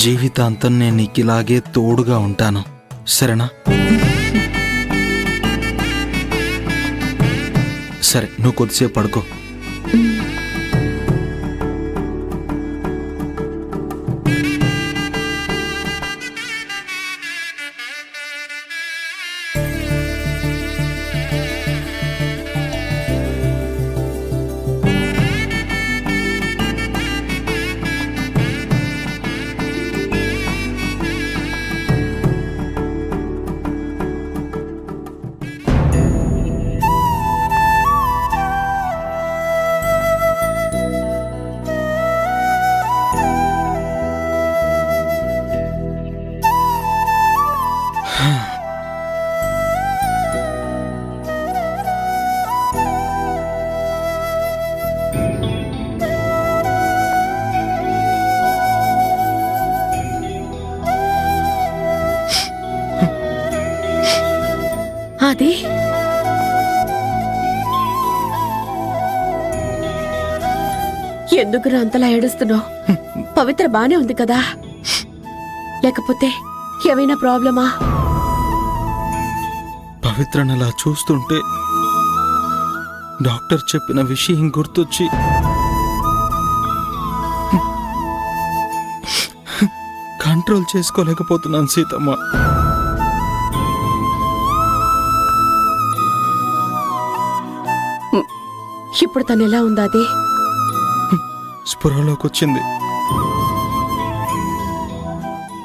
జీవితాంతం నేను నీకు ఇలాగే తోడుగా ఉంటాను, సరేనా? సరే, నువ్వు కొద్దిసేపు పడుకో. అది ఎందుకు అంతలా ఏడుస్తున్నావు? పవిత్ర బానే ఉంది కదా, లేకపోతే ఏమైనా ప్రాబ్లమా? పవిత్రను అలా చూస్తుంటే డాక్టర్ చెప్పిన విషయం గుర్తొచ్చి కంట్రోల్ చేసుకోలేకపోతున్నాను సీతమ్మ. ఇప్పుడు తను ఎలా ఉందా? అది స్పృహలోకి వచ్చింది,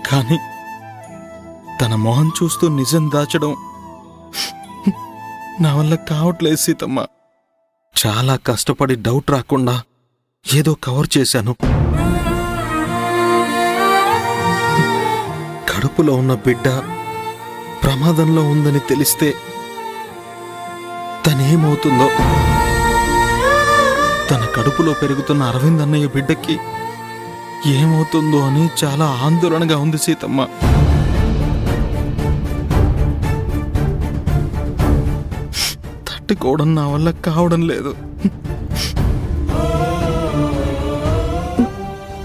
కానీ తన మొహం చూస్తూ నిజం దాచడం నా వల్ల కావట్లేదు సీతమ్మ. చాలా కష్టపడి డౌట్ రాకుండా ఏదో కవర్ చేశాను. కడుపులో ఉన్న బిడ్డ ప్రమాదంలో ఉందని తెలిస్తే తనేమవుతుందో, తన కడుపులో పెరుగుతున్న అరవింద్ అన్నయ్య బిడ్డకి ఏమవుతుందో అని చాలా ఆందోళనగా ఉంది సీతమ్మ. తట్టుకోవడం నా వల్ల కావడం లేదు.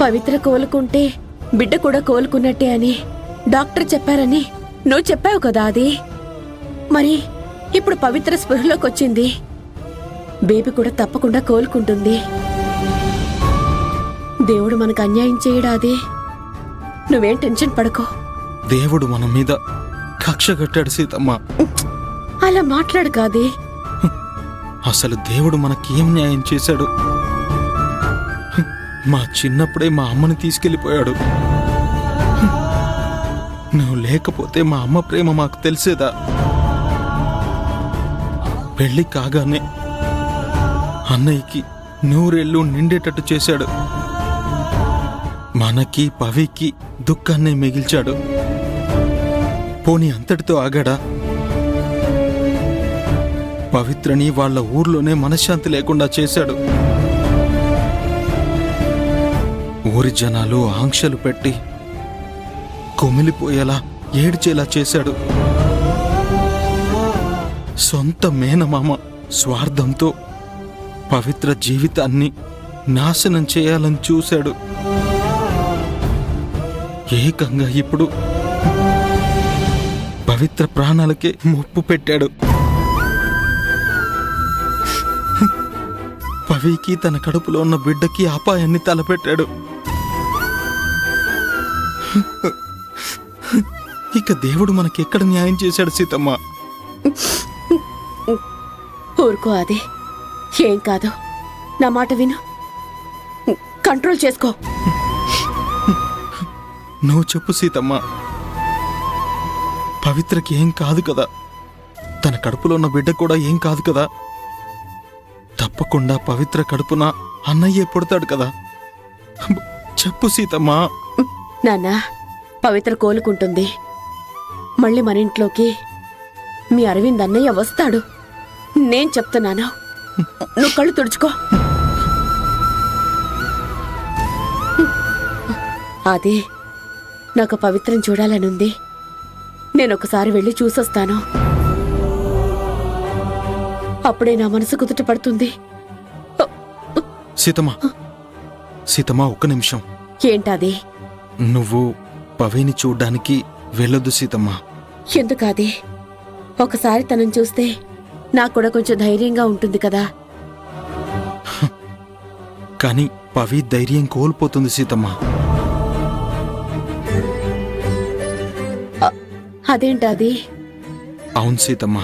పవిత్ర కోలుకుంటే బిడ్డ కూడా కోలుకున్నట్టే అని డాక్టర్ చెప్పారని నువ్వు చెప్పావు కదా. అది మరి ఇప్పుడు పవిత్ర స్పృహలోకి వచ్చింది, బేబీ కూడా తప్పకుండా కోలుకుంటుంది. దేవుడు మనకు అన్యాయం చేయడా? అది నువ్వేం టెన్షన్ పడకో. దేవుడు మన మీద కక్ష కట్టాడు సీతమ్మ. అలా మాట్లాడు కాదే. అసలు దేవుడు మనకేం న్యాయం చేశాడు? మా చిన్నప్పుడే మా అమ్మని తీసుకెళ్ళిపోయాడు. నువ్వు లేకపోతే మా అమ్మ ప్రేమ మాకు తెలిసేదా? పెళ్లి కాగానే అన్నయ్యకి 100 ఏళ్ళు నిండేటట్టు చేశాడు. మనకి పవికి దుఃఖాన్ని మిగిల్చాడు. పోనీ అంతటితో ఆగాడా? పవిత్రని వాళ్ళ ఊర్లోనే మనశ్శాంతి లేకుండా చేశాడు. ఊరి జనాలు ఆంక్షలు పెట్టి కొమిలిపోయేలా ఏడ్చేలా చేశాడు. సొంత మేనమామ స్వార్థంతో పవిత్ర జీవితాన్ని నాశనం చేయాలని చూశాడు. ఏకంగా ఇప్పుడు పవిత్ర ప్రాణాలకే ముప్పు పెట్టాడు. పవికి తన కడుపులో ఉన్న బిడ్డకి అపాయాన్ని తలపెట్టాడు. ఇక దేవుడు మనకెక్కడ న్యాయం చేశాడు సీతమ్మ? ఊరుకో, అది ఏం కాదు. నా మాట విను, కంట్రోల్ చేసుకో. నువ్వు చెప్పు సీతమ్మ. పవిత్రకి ఏం కాదు కదా? తన కడుపులో ఉన్న బిడ్డ కూడా ఏం కాదు కదా? తప్పకుండా పవిత్ర కడుపున అన్నయ్యే పుడతాడు కదా? చెప్పు సీతమ్మ. నాన్న, పవిత్ర కోలుకుంటుంది. మళ్ళీ మన ఇంట్లోకి మీ అరవింద్ అన్నయ్య వస్తాడు. నేను చెప్తున్నాను, నువ్వు కళ్ళు తుడుచుకో. అదే నాకు పవిత్రం చూడాలనుంది. నేనొకసారి వెళ్ళి చూసొస్తాను. అప్పుడే నా మనసు కుదుట పడుతుంది. సీతమ్మ, సీతమ్మ, ఒక్క నిమిషం. ఏంటది? నువ్వు పవిని చూడ్డానికి వెళ్ళొద్దు సీతమ్మ. ఎందుకాది? ఒకసారి తనని చూస్తే నాకు కూడా కొంచెం ధైర్యంగా ఉంటుంది కదా. కానీ పవి ధైర్యం కోల్పోతుంది సీతమ్మ. అదేంటది? అవును సీతమ్మ,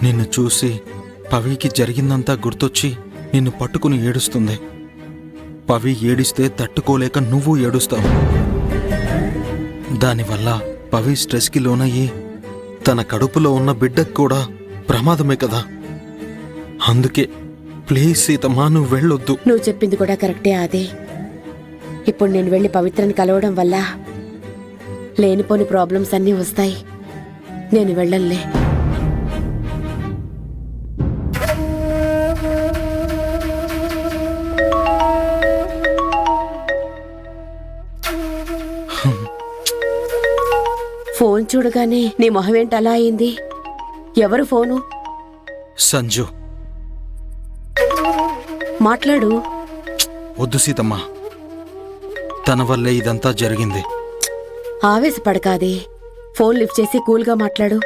నిన్ను చూసి పవికి జరిగిందంతా గుర్తొచ్చి నిన్ను పట్టుకుని ఏడుస్తుంది. పవి ఏడిస్తే తట్టుకోలేక నువ్వు ఏడుస్తావు. దానివల్ల పవి స్ట్రెస్కి లోనయ్యి తన కడుపులో ఉన్న బిడ్డకు కూడా ప్రమాదమే కదా. అందుకే ప్లీజ్ సీతమ్మ, నువ్వు వెళ్ళొద్దు. నువ్వు చెప్పింది కూడా కరెక్టే ఆది. ఇప్పుడు నేను వెళ్ళి పవిత్రని కలవడం వల్ల లేనిపోని ప్రాబ్లమ్స్ అన్నీ వస్తాయి. నేను వెళ్ళనులే. ఫోన్ చూడగానే నీ మొహం ఏంటి అలా అయింది? ఎవరు ఫోను? సంజు. మాట్లాడు. వద్దు సీతమ్మ, తన వల్లే ఇదంతా జరిగింది. ఆవేశపడకాది. ఫోన్ లిఫ్ట్ చేసి కూల్గా మాట్లాడు.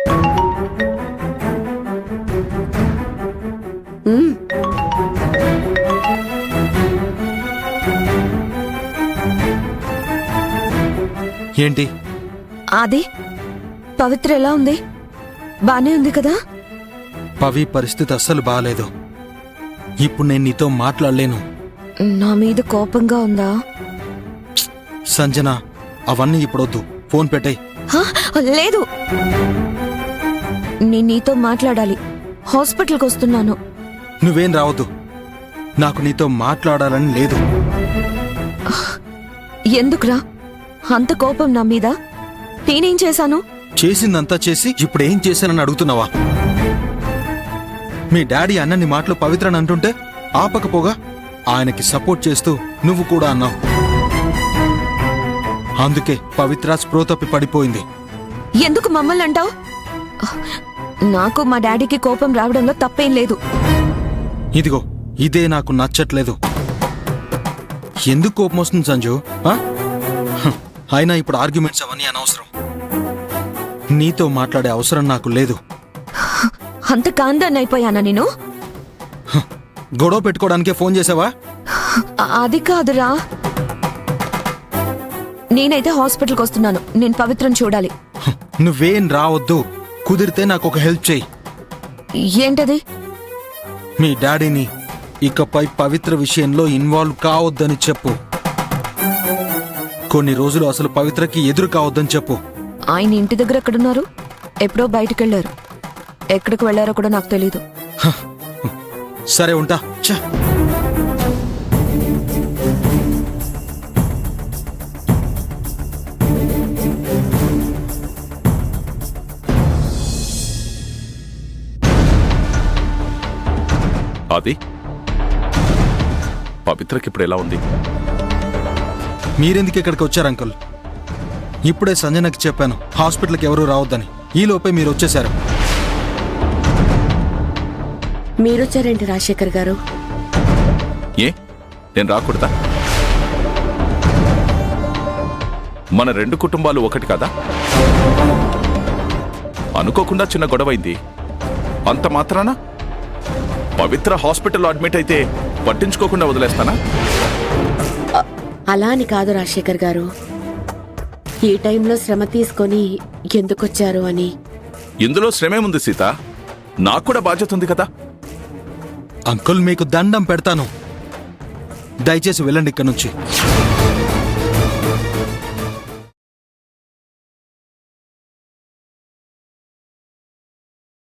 ఏంటి? ఆది, పవిత్ర ఎలా ఉంది? బానే ఉంది కదా? పవి పరిస్థితి అస్సలు బాలేదు. ఇప్పుడు నేను నీతో మాట్లాడలేను. నా మీద కోపంగా ఉందా? సంజన, అవన్నీ ఇప్పుడొద్దు. ఫోన్ పెట్టేయ్. హా, లేదు, నేను నీతో మాట్లాడాలి. హాస్పిటల్కి వస్తున్నాను. నువ్వేం రావద్దు. నాకు నీతో మాట్లాడాలని లేదు. ఎందుకురా అంత కోపం నా మీద? నేనేం చేశాను? చేసిందంతా చేసి ఇప్పుడేం చేశానని అడుగుతున్నావా? మీ డాడీ అన్నని మాటలు పవిత్రని అంటుంటే ఆపకపోగా ఆయనకి సపోర్ట్ చేస్తూ నువ్వు కూడా అన్నావు. అందుకే పవిత్ర స్పృహ తప్పి పడిపోయింది. ఎందుకు మమ్మల్ని అంటావు? నాకు మా డాడీకి కోపం రావడంలో తప్పేం లేదు. ఇదిగో ఇదే నాకు నచ్చట్లేదు. ఎందుకు కోపం వస్తుంది సంజు? అయినా ఇప్పుడు ఆర్గ్యుమెంట్స్ అవన్నీ అనవసరం. నీతో మాట్లాడే అవసరం నాకు లేదు. అంత కాందాన్ని అయిపోయానా నేను? గొడవ పెట్టుకోవడానికే ఫోన్ చేసావా? అది కాదురా, నేనైతే హాస్పిటల్కి వస్తున్నాను. నేను పవిత్రను చూడాలి. నువ్వేం రావద్దు. కుదిరితే నాకు ఒక హెల్ప్ చేయి. ఏంటది? మీ డాడీని ఇకపై పవిత్ర విషయంలో ఇన్వాల్వ్ కావద్దని చెప్పు. కొన్ని రోజులు అసలు పవిత్రకి ఎదురు కావద్దని చెప్పు. ఆయన ఇంటి దగ్గర ఎక్కడున్నారు? ఎప్పుడో బయటకు వెళ్లారు. ఎక్కడికి వెళ్లారో కూడా నాకు తెలీదు. సరే ఉంటా. అది పవిత్రకి ఇప్పుడు ఎలా ఉంది? మీరెందుకు ఇక్కడికి వచ్చారు అంకుల్? ఇప్పుడే సంజనకి చెప్పాను హాస్పిటల్కి ఎవరూ రావద్దని. ఈలోపే మీరు వచ్చేశారు. మీరొచ్చారేంటి రాజశేఖర్ గారు? ఏ, నేను రాకూడదా? మన రెండు కుటుంబాలు ఒకటి కదా? అనుకోకుండా చిన్న గొడవైంది. అంత మాత్రాన పవిత్ర హాస్పిటల్లో అడ్మిట్ అయితే పట్టించుకోకుండా వదిలేస్తానా? అలా అని కాదు రాజశేఖర్ గారు. ఈ టైంలో శ్రమ తీసుకొని ఎందుకొచ్చారు అని. ఇందులో శ్రమేముంది సీత? నాకు కూడా బాధ్యత ఉంది కదా. అంకుల్ మీకు దండం పెడతాను. దయచేసి వెళ్ళండి ఇక్కడి నుంచి.